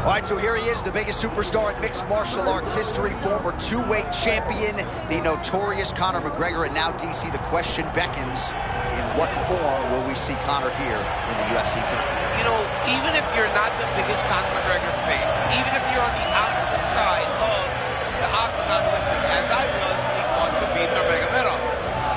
All right, so here he is, the biggest superstar in mixed martial arts history, former two-weight champion, the notorious Conor McGregor. And now, DC, the question beckons, in what form will we see Conor here in the UFC tonight? You know, even if you're not the biggest Conor McGregor fan, even if you're on the opposite side of the octagon with him, as I was when he fought Khabib Nurmagomedov,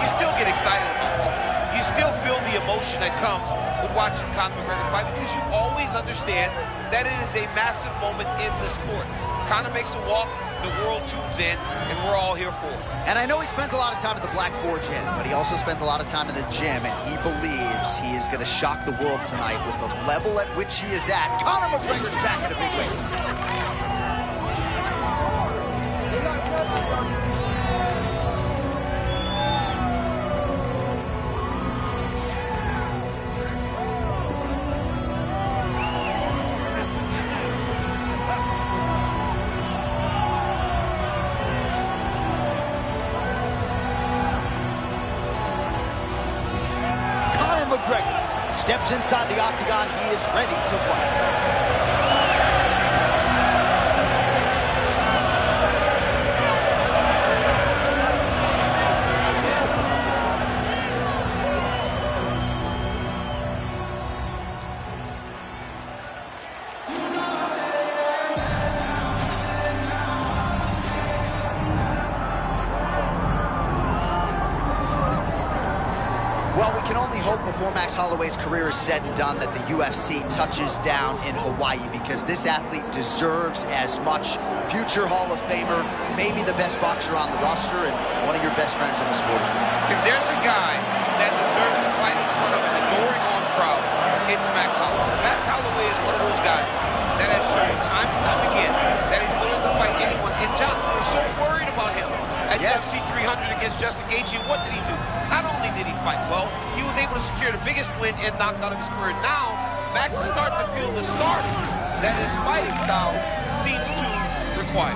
you still get excited about this. You still feel the emotion that comes with watching Conor McGregor fight, because you always understand that it is a massive moment in the sport. Conor makes a walk, the world tunes in, and we're all here for it. And I know he spends a lot of time at the Black Forge Inn, but he also spends a lot of time in the gym, and he believes he is going to shock the world tonight with the level at which he is at. Conor McGregor's back at a big weight. McGregor steps inside the octagon. He is ready to fight. Well, we can only hope before Max Holloway's career is said and done that the UFC touches down in Hawaii, because this athlete deserves as much. Future Hall of Famer, maybe the best boxer on the roster, and one of your best friends in the sport as well. If there's a guy that deserves to fight in front of an adoring on crowd, it's Max Holloway. Max Holloway is one of those guys that has shown time and time again that he's willing to fight anyone. And John, we're so worried about him. At UFC 300 against Justin Gaethje, what did he do? Not only did he fight well, he was able to secure the biggest win and knockout of his career. Now, Max is starting to feel the start that his fighting style seems to require.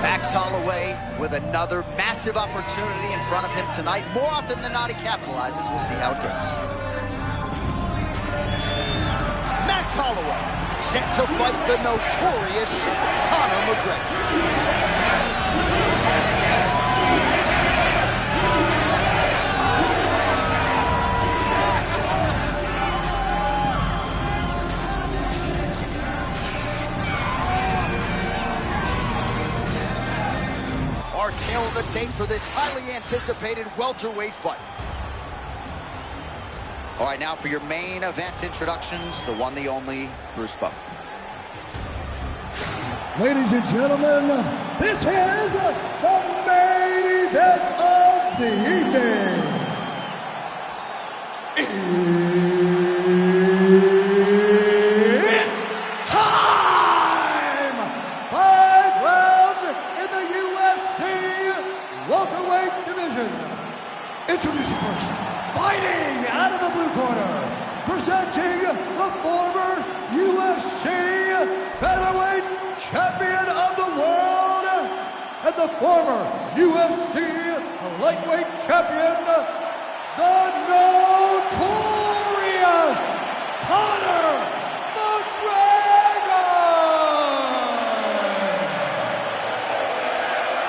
Max Holloway with another massive opportunity in front of him tonight. More often than not, he capitalizes. We'll see how it goes. Max Holloway set to fight the notorious Conor McGregor. Our tail of the tape for this highly anticipated welterweight fight. All right, now for your main event introductions, the one, the only, Bruce Buck. Ladies and gentlemen, this is the main event of the evening. It's time! 5 rounds in the UFC welterweight division. Introducing first, fighting out of the blue corner, presenting the former UFC featherweight champion of the world and the former UFC lightweight champion, the notorious Conor McGregor.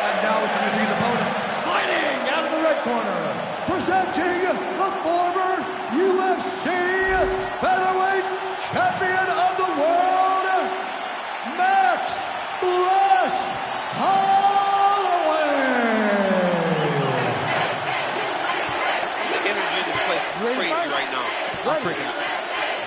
And now introducing his opponent, fighting out of the red corner, presenting the former UFC featherweight champion of the world, Max Blessed Holloway. The energy in this place is crazy right now. I'm freaking out.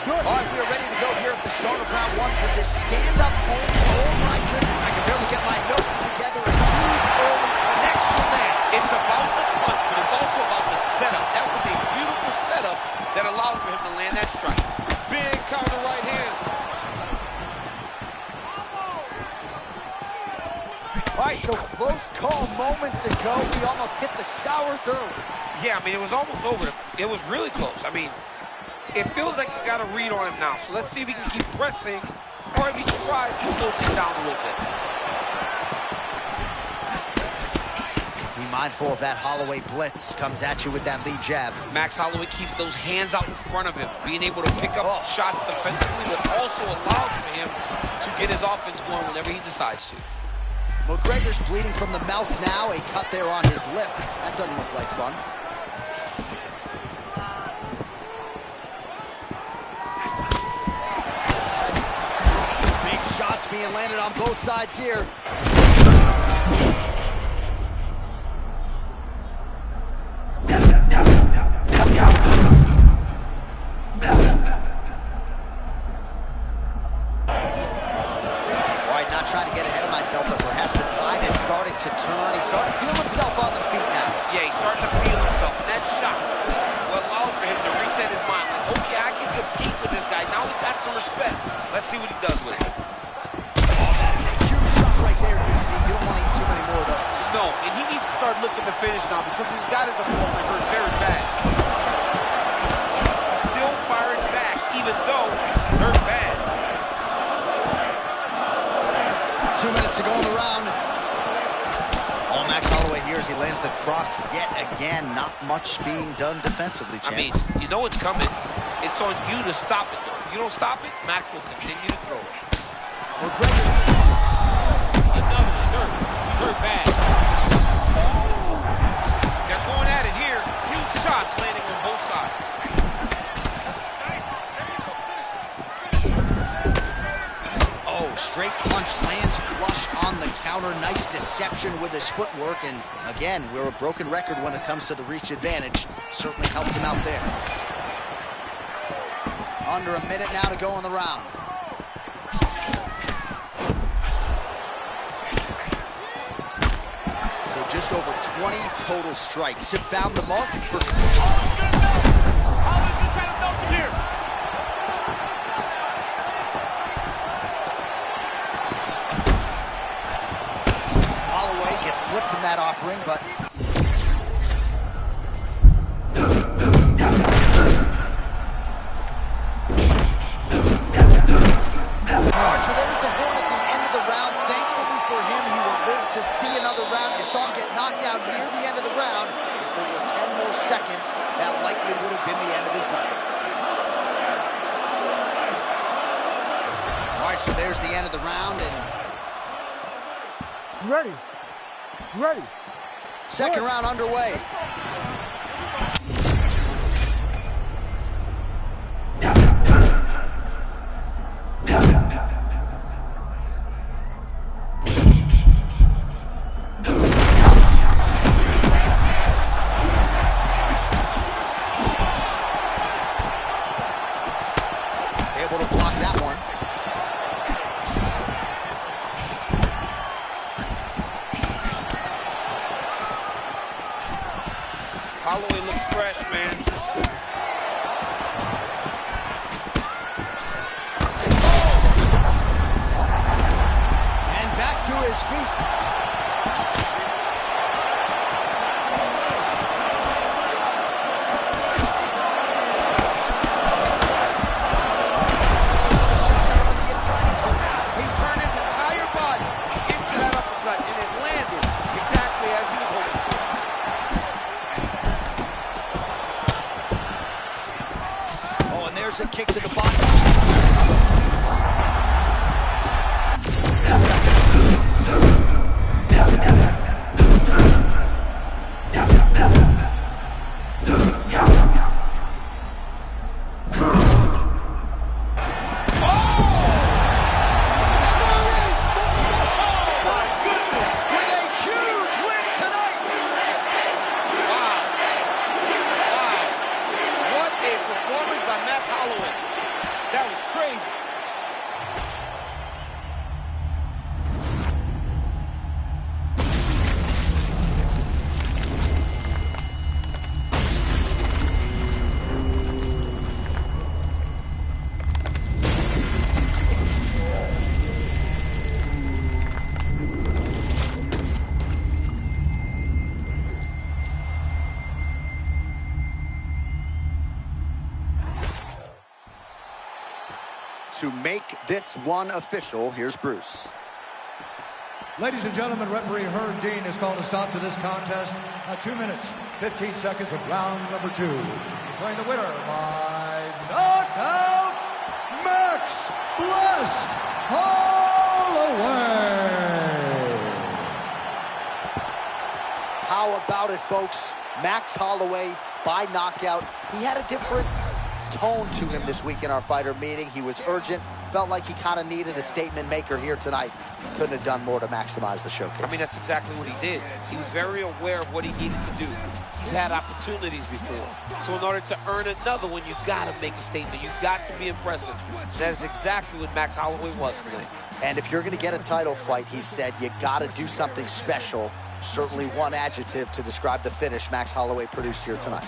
All right, we are ready to go here at the start of round one for this stand-up home. Oh my goodness, I can barely get my notes together. A huge early connection there. It's about the punch, but it's also about the setup. That was a beautiful setup that allowed for him to land that strike. Big counter right hand. All right, so close call moments ago. We almost hit the showers early. Yeah, I mean, it was almost over. It was really close. I mean, it feels like he's got a read on him now. So let's see if he can keep pressing, or if he tries to slow things down a little bit. Be mindful of that Holloway blitz. Comes at you with that lead jab. Max Holloway keeps those hands out in front of him, being able to pick up shots defensively, but also allows for him to get get his offense going whenever he decides to. McGregor's bleeding from the mouth now. A cut there on his lip. That doesn't look like fun. Big shots being landed on both sides here. Let's see what he does with it. Oh, that is a huge shot right there, DC. You don't want to eat too many more of those. No, and he needs to start looking to finish now because he's got his opponent hurt very bad. Still firing back, even though he hurt bad. 2 minutes to go in the round. All Max Holloway here as he lands the cross yet again. Not much being done defensively, champ. I mean, you know it's coming. It's on you to stop it, though. If you don't stop it, Max will continue to throw it. McGregor's... Another, he's hurt bad. They're going at it here. Huge shots landing on both sides. Oh, straight punch lands flush on the counter. Nice deception with his footwork. And again, we're a broken record when it comes to the reach advantage. Certainly helped him out there. Under a minute now to go in the round. So just over 20 total strikes have found the mark for... Holloway's gonna try to dunk him here. Holloway gets clipped from that offering, but... So there's the horn at the end of the round. Thankfully for him, he will live to see another round. You saw him get knocked out near the end of the round. If there were 10 more seconds, that likely would have been the end of his night. All right, so there's the end of the round. And Ready. Ready. second round underway. Able to block that one. Holloway looks fresh, man. And back to his feet. He turned his entire body into that uppercut, and it landed exactly as he was hoping for. Oh, and there's a kick to the body. Holloway. That was crazy. To make this one official, here's Bruce. Ladies and gentlemen, referee Herb Dean has called a stop to this contest at 2 minutes, 15 seconds of round number 2. Declaring the winner by knockout, Max Blessed Holloway! about it, folks. Max Holloway by knockout. He had a different tone to him this week in our fighter meeting. He was urgent. Felt like he kind of needed a statement maker here tonight. Couldn't have done more to maximize the showcase. I mean, that's exactly what he did. He was very aware of what he needed to do. He's had opportunities before. So in order to earn another one, you got to make a statement. You got to be impressive. That is exactly what Max Holloway was tonight. And if you're going to get a title fight, he said, you got to do something special. Certainly one adjective to describe the finish Max Holloway produced here tonight.